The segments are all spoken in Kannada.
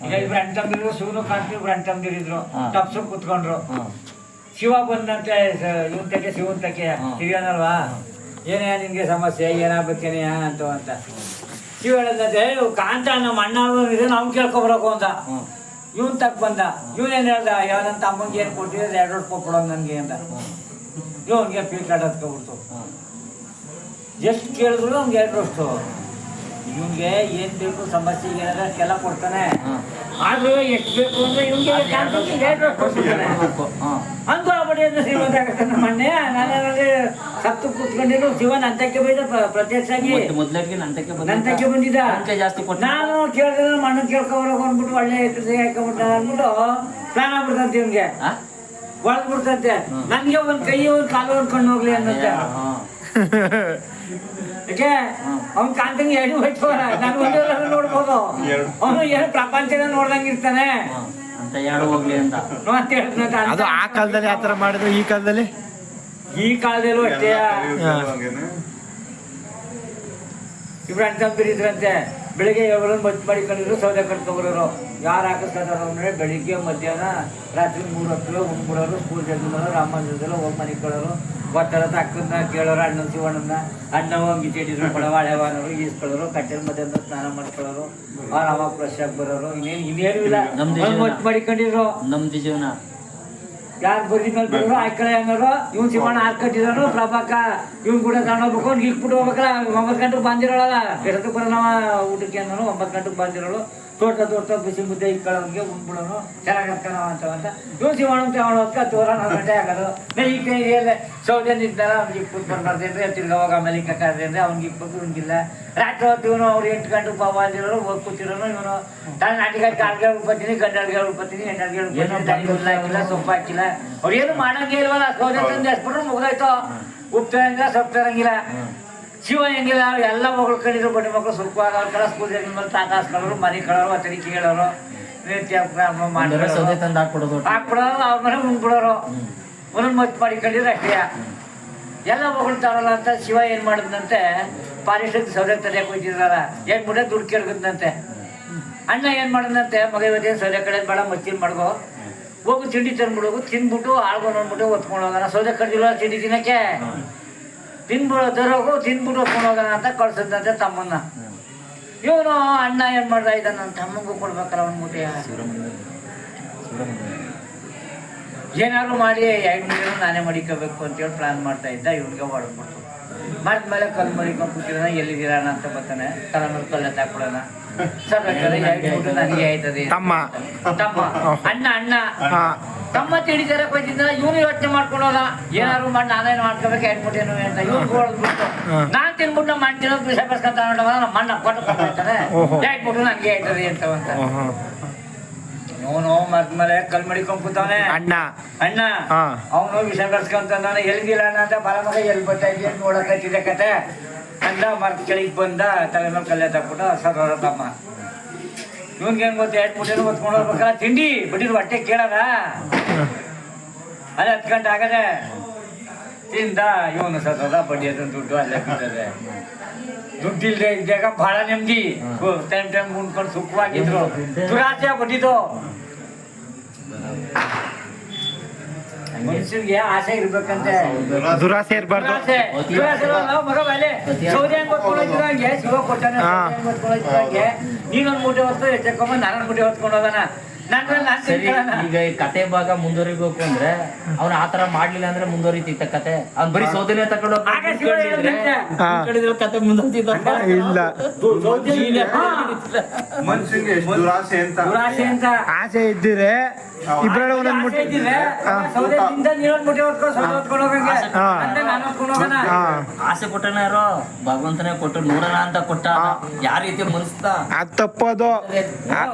ಈಗ ಇಬ್ರು ಅಣ್ಣ ತಮ್ಮದಿರು ಶಿವನು ಕಾಂತಿ ಇಬ್ರು ಅಣ್ಣ ತಮ್ಮದಿರಿದ್ರು ತಪ್ಸು ಕುತ್ಕೊಂಡ್ರು. ಶಿವ ಬಂದಂತೆ ಇವನ್ ತಕ್ಕೆ ಶಿವನ್ ತಕ್ಕೆ ಹಿರಿಯನಲ್ವಾ, ಏನೇ ನಿನ್ಗೆ ಸಮಸ್ಯೆ ಏನಾಗ್ಬೇಕೇನೆಯ ಅಂತ ಶಿವ ಹೇಳದಂತೆ ಕಾಂತ ನಮ್ಮ ಅಣ್ಣ ಅವ್ನು ಕೇಳ್ಕೊಬರಕು ಅಂತ. ಇವನ್ ತಕ್ ಬಂದ. ಇವನೇನ್ ಹೇಳ್ದ, ಯಾವ ನನ್ನ ತಮ್ಮಂಗೆ ಏನ್ ಕೊಟ್ಟಿದ್ರೆ 2 ವರ್ಷ ಕೊಟ್ಬಿಡೋ ನನ್ಗೆ ಅಂತ. ಇವನ್ಗೆ ಪೀಟ್ಲಾಟ ಹತ್ಕೊಬಿಡ್ತು. ಎಷ್ಟು ಕೇಳಿದ್ರು ಅವ್ನಿಗೆ 2 ವರ್ಷ. ಇವನ್ಗೆ ಏನ್ ಬೇಕು ಸಮಸ್ಯೆ ಏನಾದ್ರೆಲ್ಲ ಕೊಡ್ತಾನೆ. ಆದ್ರೂ ಎಷ್ಟು ಬೇಕು ಅಂದ್ರೆ ಇವನ್ಗೆ 2 ವರ್ಷ ಕೊಡ್ತಾನೆ. ಅಂದ್ಕೊಳ್ಬೇಡಿ ಅಂದ್ರೆ ಶ್ರೀಮಂತ ಆಗತ್ತೆ ನಮ್ಮ ಅಣ್ಣೆ. ನಾನಲ್ಲಿ ಸತ್ತು ಕೂತ್ಕೊಂಡಿದ್ದು ಶಿವನ್ ಅಂತಕ್ಕೆ ಬೈದ ಪ್ರತ್ಯಕ್ಷ ಆಗಿ ನಂತಕ್ಕೆ ಬಂದಿದ್ದ. ನಾನು ಕೇಳಿದ್ರೆ ನಮ್ಮ ಅಣ್ಣ ಕೇಳ್ಕೊಬರಕ್ ಅಂದ್ಬಿಟ್ಟು ಒಳ್ಳೆ ಹಾಕೊಂಡ್ಬಿಟ್ಟ ಅಂದ್ಬಿಟ್ಟು ಪ್ಲಾನ್ ಆಗ್ಬಿಡ್ತಂತೆ. ಇವನ್ಗೆ ಒಳಗ್ ಬಿಡ್ತಂತೆ. ನನ್ಗೆ ಒಂದ್ ಕೈ ಒಂದ್ ಕಾಲು ಒಂದ್ ಕಣ್ಣು ಹೋಗ್ಲಿ ಅನ್ನಂತೆ. ಯಾಕೆ ಅವ್ನ ಕಾಂತಂಗೆ 2 ಹೋಯ್ತು. ನಾನು ಒಂದೇ ನೋಡ್ಬೋದು. ಅವನು ಏನು ಪ್ರಪಂಚನ ನೋಡ್ದಂಗೆ ಇರ್ತಾನೆ ಅಂತ ಹೇಳು ಹೋಗ್ಲಿ ಅಂತ ಅದು ಆ ಕಾಲದಲ್ಲಿ ಆತರ ಮಾಡಿದ್ರು. ಈ ಕಾಲದಲ್ಲೂ ಅಷ್ಟೇ. ಇಬ್ರು ಅಣ್ಣ ತಮ್ಮದಿರಿದ್ರಂತೆ. ಬೆಳಿಗ್ಗೆ ఎవರು ಮದ್ದು ಮಾಡಿಕೊಂಡಿದ್ರು, ಸೌದೆ ಕಟ್ಕೊಬರೋರು. ಯಾರು ಹಾಕಿಸ್ಕೊತಾರ ಅಂದ್ರೆ ಬೆಳಿಗ್ಗೆ ಮಧ್ಯಾಹ್ನ ರಾತ್ರಿ 3 ಹೊತ್ತು ಉಣ್ಬಿಡೋರು. ಸ್ಕೂಲ್ ಜಲ್ದಿನೋರು, ರಾಮ ಮಂದಿರದಲ್ಲ ಹೋಗಿ ಮನಿಕೊಳ್ಳೋರು. ಗೊತ್ತಾರ ಅಕ್ಕನ್ನ ಕೇಳೋರು, ಅಣ್ಣ ಶಿವಣ್ಣನ ಅಣ್ಣ ಹೋಗಿ ಚೆಡಿದ್ರು ಕೊಡವಾಳೆವಾನರು ಈಸ್ಕೊಳ್ಳೋರು. ಕಟ್ಟೆಲ್ ಮಧ್ಯಾಹ್ನ ಸ್ನಾನ ಮಾಡ್ಕೊಳ್ಳೋರು. ಅವ್ರು ಅವಾಗ ಫ್ರೆಶ್ ಆಗಿ ಬರೋರು. ಇನ್ನೇನು ಇಲ್ಲ, ಮದ್ದು ಮಾಡಿಕೊಂಡಿದ್ರು. ನಮ್ದು ಜೀವನ ಯಾರು ಬರೀ ಮೇಲೆ ಬರೋರು ಆಯ್ಕಳೆ ಅನ್ನೋರು. ಇವ್ನು ಶಿವಣ್ಣ ಹಾರ್ ಕಟ್ಟಿರೋರು. ಪ್ರಭಾಕ ಇವ್ನು ಕೂಡ ತಗೊಂಡೋಗ್ಬೇಕು. ಇಕ್ಬಿಟ್ಟು ಹೋಗ್ಬೇಕಲ್ಲ. 9 ಗಂಟೆಗೆ ಬಂದಿರೋಳಲ್ಲ. ಎಷ್ಟೊತ್ತಿಗೆ ಬರೋಣ ಊಟಕ್ಕೆ ಅನ್ನೋರು. 9 ಗಂಟೆಗೆ ಬಂದಿರೋಳು. ತೋಟ ಬಿಸಿ ಮುದ್ದೆ ಇಕ್ಕೊಳ್ಳೋಂಗೆ ಉಣ್ಬಿಡೋನು. ಚೆನ್ನಾಗಿ ಹಾಕೋಣ ಅಂತ ಇವ್ನು ಶಿವಣ್ಣ ತಗೊಂಡು ಹೋಗ್ತಾ 9 ಗಂಟೆ ಆಗೋದು. ಈ ಕೈ ಸೌದೆ ನಿಂತಾರ. ಅವ್ನಿಗೆ ಇಕ್ಬಿಟ್ಟು ಬರ್ಬಾರ್ದೇನ್ರಿ. ತಿರ್ಗ ಹೋಗ ಆಮೇಲೆ ಇಕ್ಕಾದ್ರೆ ಅವ್ನಿಗೆ ಇಕ್ಬೇಕು. ಇವ್ನಿಗಿಲ್ಲ. ರಾತ್ರಿ ಹೊತ್ತು ಇವನು ಅವ್ರು 8 ಗಂಟೆಗೆ ಬಂದಿರೋರು. ಹೋಗಿ ಕೂತಿರೋನು. ಇವನು ತಾನು ನಾಟಿಗೆ ಕಾಲ್ಗೆ ಉಳ್ಕೊತೀನಿ, ಗಂಡಲ್ಗೆ ಉಳ್ಕೊತೀನಿ, ಹೆಣ್ಣಲ್ಗೆ ಉಳ್ಕೊತೀನಿ. ಹುಲ್ಲ ಹಾಕಿಲ್ಲ, ಸೊಪ್ಪು ಹಾಕಿಲ್ಲ. ಅವ್ರು ಏನು ಮಾಡಂಗೆ ಇಲ್ವಲ್ಲ. ಸೌದೆ ತಂದು ಎಸ್ಬಿಟ್ರು ಮುಗಿದಾಯ್ತು. ಉಪ್ಪು ತರಂಗಿಲ್ಲ, ಸೊಪ್ಪು ತರಂಗಿಲ್ಲ. ಶಿವ ಹೆಂಗಿಲ್ಲ. ಎಲ್ಲ ಮಗಳು ಕಡಿದ್ರು. ಬಡ್ಡಿ ಮಕ್ಕಳು ಸ್ವಲ್ಪ ಅವ್ರ ಸ್ಕೂಲ್ ಮೇಲೆ ತಾತಾಸ್ಕೊಳ್ಳೋರು, ಮನೆ ಕಳೋರು, ಅತರಿ ಕೇಳೋರು, ನೃತ್ಯ ಮಾಡಿದ್ರು. ಸೌದೆ ತಂದು ಹಾಕ್ಬಿಡೋರು. ಅವ್ರ ಮನೆ ಉಣ್ಬಿಡೋರು. ಒಂದೊಂದು ಮದ್ದು ಮಾಡಿ ಕಡಿದ್ರೆ ಅಷ್ಟೇ. ಎಲ್ಲ ಮಗಳು ತರೋಲ್ಲ ಅಂತ ಶಿವ ಏನ್ ಮಾಡಿದ್ನಂತೆ, ಪಾಲಿಸ್ಟಿಕ್ ಸೌದೆ ತರಕ್ಕೆ ಹೋಯ್ತಿದ್ರಲ್ಲ, ಏನ್ ಬಿಡ ದುಡ್ಡು ಕೇಳ್ಕಂತೆ. ಅಣ್ಣ ಏನ್ ಮಾಡಿದಂತೆ, ಮಗ ಇವತ್ತೇನು ಸೌದೆ ಕಡೆ ಬೇಡ, ಮಚ್ಚಿನ ಮಾಡ್ಕೋ, ಹೋಗು ತಿಂಡಿ ತಂದ್ಬಿಡೋಗು, ತಿನ್ಬಿಟ್ಟು ಆಳ್ಗೊ ನೋಡ್ಬಿಟ್ಟು ಹೊತ್ಕೊಂಡು ಹೋಗೋಣ. ಸೌದೆ ಕಡ್ದಿಲ್ಲ ತಿಂಡಿ ತಿನ್ನಕ್ಕೆ, ತಿನ್ಬಿಡೋ ತರೋಗು, ತಿನ್ಬಿಟ್ಟು ಹೊತ್ಕೊಂಡು ಹೋಗೋಣ ಅಂತ ಕಳ್ಸದಂತೆ ತಮ್ಮನ್ನ. ಇವನು ಅಣ್ಣ ಏನ್ ಮಾಡ್ದ, ಇದ್ದ ನನ್ನ ತಮ್ಮಂಗೂ ಕೊಡ್ಬೇಕಲ್ಲ ಅವ್ನ ಮುಟ್ಟೆ. ಏನಾದ್ರು ಮಾಡಿ 2 ದಿನ ನಾನೇ ಮಡಿಕೋಬೇಕು ಅಂತೇಳಿ ಪ್ಲಾನ್ ಮಾಡ್ತಾ ಇದ್ದ. ಇವ್ನಿಗೆ ಹೊಡೆದ್ಬಿಡ್ತು. ಮಾಡಿದ್ಮೇಲೆ ಕಲ್ಲು ಮಡಿಕೊಂಡು ಕೂತಿರೋಣ. ಎಲ್ಲಿದ್ದೀರಾಣ ಅಂತ ಬರ್ತಾನೆ. ತಲೆ ಮೇಲೆ ಕಲ್ಲು ಎತ್ತಾಕ್ಬಿಡೋಣ. ಸರ್ ನನಗೆ ಆಯ್ತದೆ. ತಮ್ಮ ಅಣ್ಣ ತಮ್ಮ ತಿಳಿದಾರ ಬಂದಿದ್ದಲ್ಲ. ಇವನು ಯೋಚನೆ ಮಾಡ್ಕೊಳೋಲ್ಲ, ಏನಾದ್ರು ಮಾಡಿ ನಾನೇನು ಮಾಡ್ಕೋಬೇಕು 2 ಮುಟ್ಟೇನು ಅಂತ. ಇವ್ರು ಹೊಡೆದ್ಬಿಟ್ಟು ನಾನ್ ತಿನ್ಬಿಟ್ಟು ನಮ್ಮ ಅಣ್ಣ ತಿನ್ನೋದು ವಿಷ ಬರ್ಸ್ಕೊಂತ ನಮ್ಮ ಅಣ್ಣ ಕೊಟ್ಟು ಕೊಡ್ತಾನೆ. 2 ಮುಟ್ಟು ನನಗೆ ಆಯ್ತದೆ ಅಂತ. ಅವನು ಮರ್ದ್ಮೇಲೆ ಕಲ್ ಮಡಿಕೊಂಡ್ ಕೂತವನೆ ಅಣ್ಣ. ಅವನು ವಿಷ ಬರ್ಸ್ಕೊಂತ ಎಲ್ಗಿಲ್ಲ ಅಂತ ಬಲ ಮಗ ಎಲ್ಲಿ ಬರ್ತಾ ಇದ್ದೀಯ ನೋಡಕತ್ತಿದ್ದೆ ಕತೆ ಅಂದ. ಮರ್ದ ಕೆಳಗೆ ಬಂದ, ತಲೆ ಮೇಲೆ ಕಲ್ಲೆ ತಕ್ಬಿಟ್ಟು ಸರ್ ತಮ್ಮ. ಇವನ್ಗೇನ್ ಗೊತ್ತ, 2 ಮುಟ್ಟೇನು ಹೊತ್ಕೊಂಡು ಹೋಗ್ಬೇಕಲ್ಲ. ತಿಂಡಿ ಬಿಟ್ಟಿದ್ರು ಹೊಟ್ಟೆ ಕೇಳದ. ಅದೇ 10 ಗಂಟೆ ಆಗದೆ ತಿಂದ. ಇವನು ಸದ ಬಡ್ಡಿ ಅದನ್ನ ದುಡ್ಡು ಅಲ್ಲೇ ಬಿದ್ದದೆ. ದುಡ್ಡಿಲ್ದೆ ಇದ್ದಾಗ ಬಹಳ ನೆಮ್ಮದಿ. ಟೈಮ್ ಉಣ್ಕೊಂಡು ಸುಖವಾಗಿದ್ರು. ದುರಾಸೆ ಬಡ್ಡಿದ್ದು. ಮನುಷ್ಯನಿಗೆ ಆಸೆ ಇರ್ಬೇಕಂತೆ, ದುರಾಸೆ ಇರ್ಬಾರ್ದು. ಮಗ ಮೇಲೆ ಸೌದೆ ಹೆಂಗ್ ಹೊತ್ಕೊಂಡೋಗಿರಂಗೆ ಶಿವ ಕೊಟ್ಟಾನೆ. ಹೊತ್ಕೊಂಡೋಗಿರಂಗೆ ನೀನೊಂದು ಮೂಟೆ ಹೊತ್ತು ಎಚ್ಚಕೊಂಬ, ನಾನೊಂದು ಮೂಟೆ ಹೊತ್ಕೊಂಡು ಹೋಗೋಣ. ಈಗ ಕತೆ ಭಾಗ ಮುಂದುವರಿಬೇಕು ಅಂದ್ರೆ ಅವ್ನ ಆತರ ಮಾಡ್ಲಿಲ್ಲ ಅಂದ್ರೆ ಮುಂದುವರಿತಿತ್ತ ಕತೆ. ಅವ್ನ್ ಬರೀ ಸೌದೆನೆ ತಗೊಂಡು ಕತೆ ಮುಂದುವರಿತಿದ್ದ ಇಲ್ಲ. ಮನುಷ್ಯನಿಗೆ ದುರಾಸೆ ಅಂತ ಆಸೆ ಇದ್ದಿದ್ರೆ ಇಬ್ಬರ ಒಂದೊಂದು ಮುಟ್ಟೆ ಆಸೆ ಕೊಟ್ಟನ ಯಾರೋ ಭಗವಂತನೇ ಕೊಟ್ಟು ನೋಡೋಣ ಅಂತ ಕೊಟ್ಟ. ಯಾವ ರೀತಿ ಮನ್ಸ್ತ ಅದ್ ತಪ್ಪದು.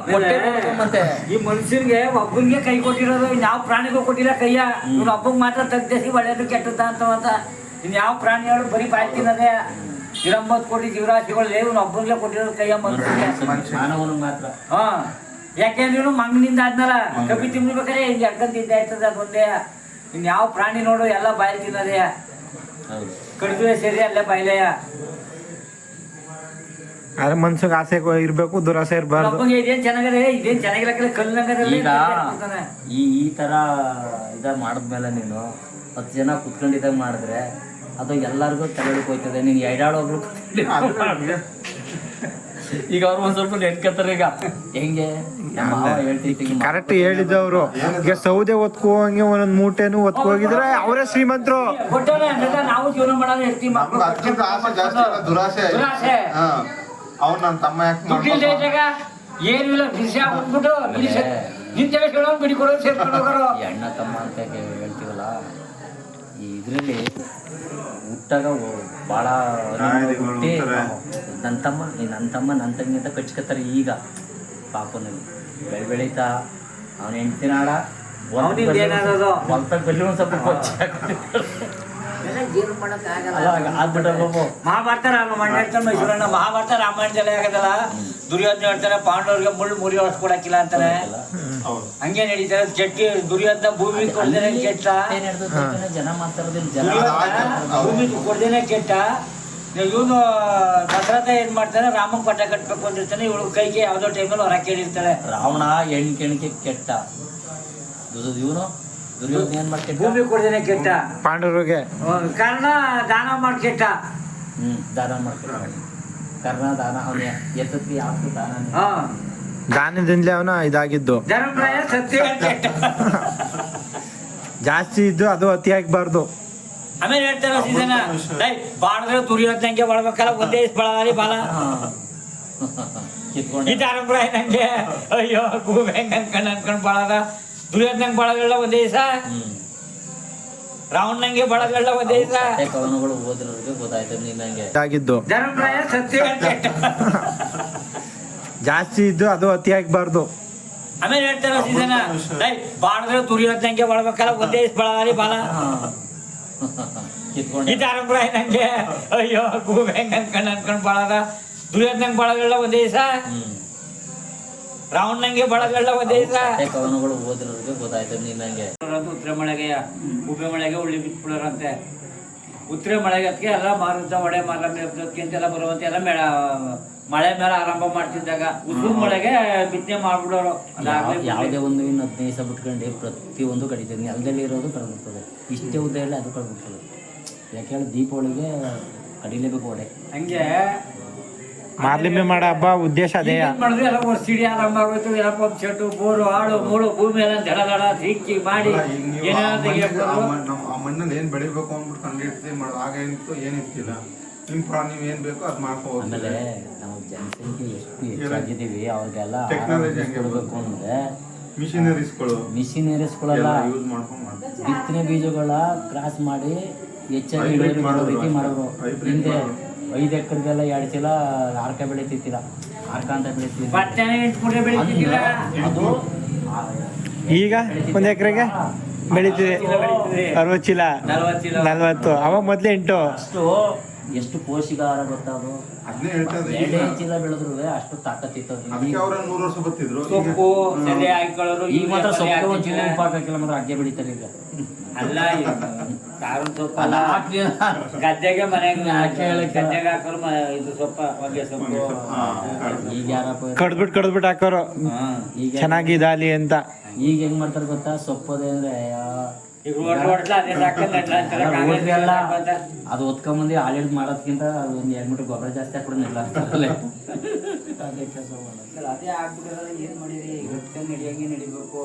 ಮತ್ತೆ ಈ ಮನುಷ್ಯನ್ಗೆ ಒಬ್ಬನಿಗೆ ಕೈ ಕೊಟ್ಟಿರೋದು, ಇನ್ಯಾವ ಪ್ರಾಣಿಗೂ ಕೊಟ್ಟಿಲ್ಲ ಕೈಯ. ಇವ್ನು ಒಬ್ಬಗ್ ಮಾತ್ರ ತೆಗ್ದೇಸಿ ಒಳ್ಳೇದು ಕೆಟ್ಟದ್ದ ಅಂತ. ಇನ್ಯಾವ ಪ್ರಾಣಿಗಳು ಬರೀ ಬಾಯ್ ತಿನ್ನೋದೇ. 20 ಕೋಟಿ ಜೀವರಾಶಿಗಳು ಇವ್ನು ಒಬ್ಬನಿಗೆ ಕೊಟ್ಟಿರೋದು ಕೈಯ ಮನುಷ್ಯನಿಗೆ ಮಾತ್ರ. ಯಾಕೆಂದ್ರೆ ಇವನು ಮಂಗನಿಂದ ಆದ್ನಲ್ಲ, ಕಬ್ಬಿ ತಿನ್ಬೇಕಾರೆ ಹಿಂಗೆ ಅಡ್ಕಂತಿದ್ದ ಆಯ್ತದ ಅದೊಂದೇ. ಇನ್ಯಾವ ಪ್ರಾಣಿ ನೋಡು ಎಲ್ಲ ಬಾಯಿ ತಿನ್ನೋದೇ. ಕಡಿದುವೆ ಸೇರಿ ಅಲ್ಲೇ ಬಾಯ್ಲೆಯ. ಆದ್ರೆ ಮನ್ಸಿಗೆ ಆಸೆ ಇರ್ಬೇಕು, ದುರಾಸೆ ಇರಬಾರ್ದು. ನಮಗೆ ಇದೇನ್ ಚೆನ್ನಾಗದೆ, ಇದೇನ್ ಚೆನ್ನಾಗಿಲ್ಲ ಕಲ್ಲಂಗದಲ್ಲಿ ಈಗ ಈ ತರ ಮಾಡಿದ್ಮೇಲೆ ನೀನು 10 ಜನ ಕುತ್ಕೊಂಡಿದ್ದಾಗ ಮಾಡಿದ್ರೆ ಅದು ಎಲ್ಲರಿಗೂ ತಲೆಗೆ ಹೋಯ್ತದೆ. ನೀನು ಎಡಾಡೋಗ್ರು ಈಗ ಅವ್ರು ಒಂದ್ ಸ್ವಲ್ಪ ನೆನ್ಕತ್ತಾರೆ. ಈಗ ಹೆಂಗೆ ನಮ್ಮ ಮಾವ ಹೇಳ್ತಿತ್ತು ಕರೆಕ್ಟ್ ಹೇಳಿದ್ದವ್ರು. ಈಗ ಸೌದೆ ಒತ್ಕೋ ಹಂಗೆ ಒಂದೊಂದ್ ಮೂಟೆನು ಒತ್ಕೊ ಹೋಗಿದ್ರೆ ಅವರೇ ಶ್ರೀಮಂತರು. ನಾವು ಜೀವನ ಮಾಡೋದು ಹೇಳ್ತೀವಿ. ನಮ್ಗೆ ಅದಕ್ಕಿಂತ ಆಸೆ ಜಾಸ್ತಿ ಅಲ್ಲ, ದುರಾಸೆ. ಅವ್ನು ನನ್ನ ತಮ್ಮ ಏನು ಇಲ್ಲ ಬಿಸಿ ಆಗ್ಬಿಟ್ಬಿಟ್ಟು ಬಿಡಿಕೊಡೋದು ಸೇರ್ಕೊಂಡು ಹೋಗೋರು. ಅಣ್ಣ ತಮ್ಮ ಅಂತ ಹೇಳ್ತೀವಲ್ಲ, ಈ ಇದ್ರಲ್ಲಿ ಹುಟ್ಟಾಗ ಭಾಳ ಹುಟ್ಟಿ ನನ್ನ ತಮ್ಮ ನನ್ನ ತಂಗಿ ಅಂತ ಕಚ್ಕೊತಾರೆ. ಈಗ ಪಾಪನಲ್ಲಿ ಬೆಳೀತಾ ಅವನ ಹೆಂಡ್ತಿನ ಆಡ ಹೊಲ್ತಾಗ ಬೆಲ್ಲಿ ಒಂದು ಸ್ವಲ್ಪ ಮಹಾಭಾರತ ರಾಮಾಯಣ ಹೇಳ್ತಾನೆ ಮೈಸೂರಣ್ಣ. ಮಹಾಭಾರತ ರಾಮಾಯಣದಲ್ಲಿ ಆಗದಲ್ಲ, ದುರ್ಯೋಧನ ಹೇಳ್ತಾನೆ ಪಾಂಡವ್ರಿಗೆ ಮುರಿ ಹೊಡ್ಸ್ ಕೊಡಕ್ಕಿಲ್ಲ ಅಂತಾನೆ. ಹಂಗೆ ನಡೀತಾರೆ ಜಟ್ಟಿ. ದುರ್ಯೋಧನ ಭೂಮಿ ಕೊಡ್ದೇನೆ ಕೆಟ್ಟ, ಜನ ಮಾತಾಡೋದಿಲ್ಲ. ಭೂಮಿ ಕೊಡ್ದೇನೆ ಕೆಟ್ಟ. ಇವನು ದಶರಥ ಏನ್ ಮಾಡ್ತಾನೆ, ರಾಮನ್ ಪಟ್ಟ ಕಟ್ಬೇಕು ಅಂದಿರ್ತಾನೆ. ಇವಳು ಕೈಗೆ ಯಾವ್ದೋ ಟೈಮಲ್ಲಿ ಹೊರ ಕೇಳಿರ್ತಾಳೆ. ರಾವಣ ಕೆಣಿಕೆ ಕೆಟ್ಟ, ಇವನು ದುರ್ಯೋಧನ ಏನ್ ಮಾಡ್ಕೆ ಭೂಮಿ ಕೊಡ್ದೇನೆ ಕೆಟ್ಟ, ಪಾಂಡವರಿಗೆ ಕಾರಣ ದಾನ ಮಾಡಿ ಕೆಟ್ಟ. ದಾನ ಮಾಡ್ಕೊಂಡು ಕರ್ಣ ದಾನ ಅವನ ಎತ್ತತ್ತಿ ಹಾಕು ದಾನ ದಾನದಿಂದಲೇ ಅವನ ಇದಾಗಿದ್ದು. ಧರ್ಮರಾಯ ಸತ್ಯ ಕೆಟ್ಟ. ಜಾಸ್ತಿ ಇದ್ದು ಅದು ಅತಿ ಆಗ್ಬಾರ್ದು. ಆಮೇಲೆ ಹೇಳ್ತಾರ ಸೀಸನ ಬಾಳಿದ್ರೆ ದುರ್ಯೋಧನಂಗೆ ಬಾಳ್ಬೇಕಲ್ಲ, ಒಂದೇ ಬಾಳಿ ಬಾಲ. ಈ ಧರ್ಮರಾಯ ನಂಗೆ ಅಯ್ಯೋ ಭೂಮಿ ಹೆಂಗ್ ಅನ್ಕೊಂಡ್ ಬಾಳದ. ದುರ್ಯೋಧನಂಗೆ ಬಾಳಗಳ್ಳ ಒಂದೇ ದಿವಸ, ರಾವಣಂಗೆ ಬಾಳಗಳ್ಳ ಒಂದೇ ದಿವಸ. ಕವನಗಳು ಓದಿರೋರಿಗೆ ಗೊತ್ತಾಯ್ತು ನಿನ್ನಂಗೆ ಇದಾಗಿದ್ದು. ಧರ್ಮರಾಯ ಸತ್ಯ ಕೆಟ್ಟ. ಜಾಸ್ತಿ ಇದ್ದು ಅದು ಅತಿ ಆಗ್ಬಾರ್ದು. ಆಮೇಲೆ ಹೇಳ್ತಾರ ಸೀಸನ ಬಾಳಿದ್ರೆ ದುರ್ಯೋಧನಂಗೆ ಬಾಳ್ಬೇಕಲ್ಲ, ಒಂದೇ ದಿವಸ ಬಾಳಿ ಬಾಲ. ಈ ಧರ್ಮರಾಯ ನಂಗೆ ಅಯ್ಯೋ ಭೂಮಿ ಹೆಂಗ್ ಅನ್ಕೊಂಡ್ ಬಾಳದ. ದುರ್ಯೋಧನಂಗೆ ಬಾಳಗಳ್ಳ ಒಂದೇ ದಿವಸ, ರಾವಣಂಗೆ ಬಾಳಗಳ್ಳ ಒಂದೇ ದಿವಸ. ಕವನಗಳು ಓದಿರೋರಿಗೆ ಗೊತ್ತಾಯ್ತು ನಿನ್ನಂಗೆ. ಉತ್ತರ ಮಳೆಗೆ ಉಬ್ಬೆ ಮಳೆಗೆ ಉಳ್ಳಿ ಬಿಟ್ಬಿಡೋರಂತೆ. ಉತ್ತರ ಮಳೆಗೆ ಅದಕ್ಕೆ ಎಲ್ಲ ಮಾರುತ್ತ ಒಡೆ ಅಂತೆಲ್ಲ ಬರುವಂತೆ ಎಲ್ಲ ಮಳೆ ಮೇಲೆ ಆರಂಭ ಮಾಡ್ತಿದ್ದಾಗ ಉಸಿರು ಮಳೆಗೆ ಬಿತ್ತನೆ ಮಾಡ್ಬಿಡೋರು. ಯಾವುದೇ ಒಂದು 15 ದಿವಸ ಬಿಟ್ಕೊಂಡು ಪ್ರತಿಯೊಂದು ಕಡಿತೀನಿ. ಅಲ್ಲದಲ್ಲಿ ಇರೋದು ಕಡ್ಬಿಡ್ತದೆ. ಇಷ್ಟೇ ಉದ್ದೆಯಲ್ಲಿ ಅದು ಕಡ್ಬಿಡ್ತದೆ. ಯಾಕೆ ಹೇಳಿ ದೀಪಾವಳಿಗೆ ಕಡಿಲೇಬೇಕು ಒಡೆ. ಹಂಗೆ ಮಾರ್ಲಿಮೆ ಮಾಡೋ ಹಬ್ಬ ಉದ್ದೇಶ ಅದೇ. ಮಾಡಿದ್ರೆ ಎಲ್ಲ ಸಿಡಿ ಆರಂಭ ಆಗೋಯ್ತು. ಎಲ್ಲ ಪಂಪ್ ಸೆಟ್ಟು, ಬೋರು, ಆಳು ಮೂಳು, ಭೂಮಿ ಎಲ್ಲ ದಡ ಸಿಕ್ಕಿ ಮಾಡಿ ಆ ಮಣ್ಣಲ್ಲಿ ಏನ್ ಬೆಳಿಬೇಕು ಅಂದ್ಬಿಟ್ಟು ಕಂಡಿಡ್ತೀವಿ ಮಾಡೋದು. ಆಗ ಏನಿರ್ತಿಲ್ಲ. ನೀವ್ ಏನ್ ಬೇಕೋ ಅದ್ ಮಾಡ್ಕೋಬಹುದು. ಆಮೇಲೆ ನಾವು ಜನಸಂಖ್ಯೆ ಎಷ್ಟು ಹೆಚ್ಚಾಗಿದ್ದೀವಿ, ಅವ್ರಿಗೆಲ್ಲ ಕೊಡ್ಬೇಕು ಅಂದ್ರೆ ಮಿಷಿನರೀಸ್ಗಳೆಲ್ಲ ಬಿತ್ತನೆ ಬೀಜಗಳ ಕ್ರಾಸ್ ಮಾಡಿ ಹೆಚ್ಚಾಗಿ ಇಳುವರಿ ಮಾಡೋ ರೀತಿ ಮಾಡೋರು. ಹಿಂದೆ 5 ಎಕರೆಗೆಲ್ಲ 2 ಚೀಲ ಆರ್ಕ ಬೆಳಿತಿತ್ತಿಲ್ಲ, ಆರ್ಕ ಅಂತ ಬೆಳಿತಿದ್ದಿಲ್ಲ. ಅದು ಈಗ 1 ಎಕರೆಗೆ ಬೆಳಿತೀವಿ 60 ಚೀಲ 40. ಅವಾಗ ಮೊದ್ಲು 8. ಎಷ್ಟು ಪೋಷಕಾಹಾರ ಗೊತ್ತಾದ್ರು. 2 ಚೀಲ ಬೆಳೆದ್ರು ಅಷ್ಟು ತಾಕತ್ತಿತ್ತು. ಸೊಪ್ಪು ಸೆಲೆ ಹಾಕೊಳ್ಳೋರು. ಈಗ ಮಾತ್ರ ಸೊಪ್ಪು 1 ಚೀಲ ಹಾಕಿಲ್ಲ ಮಾತ್ರ ಅಗ್ಗೆ ಬೆಳಿತಾರೆ. ಈಗ ಅಲ್ಲ ಕಾರಣ ಸೊಪ್ಪು ಅಲ್ಲ, ಗದ್ದೆಗೆ ಮನೆಗೆ ಗದ್ದೆಗೆ ಹಾಕೋರು ಇದು ಸೊಪ್ಪ, ಹೊಗೆ ಸೊಪ್ಪು. ಈಗ ಯಾರಪ್ಪ ಕಡ್ದ್ಬಿಟ್ಟು ಹಾಕೋರು ಚೆನ್ನಾಗಿದಾಲಿ ಅಂತ. ಈಗ ಹೆಂಗ್ ಮಾಡ್ತಾರೆ ಗೊತ್ತಾ, ಸೊಪ್ಪದೆ ಅಂದ್ರೆ ಎಲ್ಲ ಅದು ಒತ್ಕೊಂಬಂದು ಹಾಳಿಡ್ ಮಾಡೋದ್ಕಿಂತ ಅದು 2 ಮೀಟರ್ ಗೊಬ್ಬರ ಜಾಸ್ತಿ ಹಾಕ್ಬಿಟ್ಟು ನೆಲ್ಲ ಅದೇ ಕೆಲಸ ಮಾಡೋದು. ಅದೇ ಆಗ್ಬಿಟ್ಟಿರಲ್ಲ. ಏನ್ ಮಾಡಿರಿ, ನಡಿಯಂಗೆ ನಡಿಬೇಕು.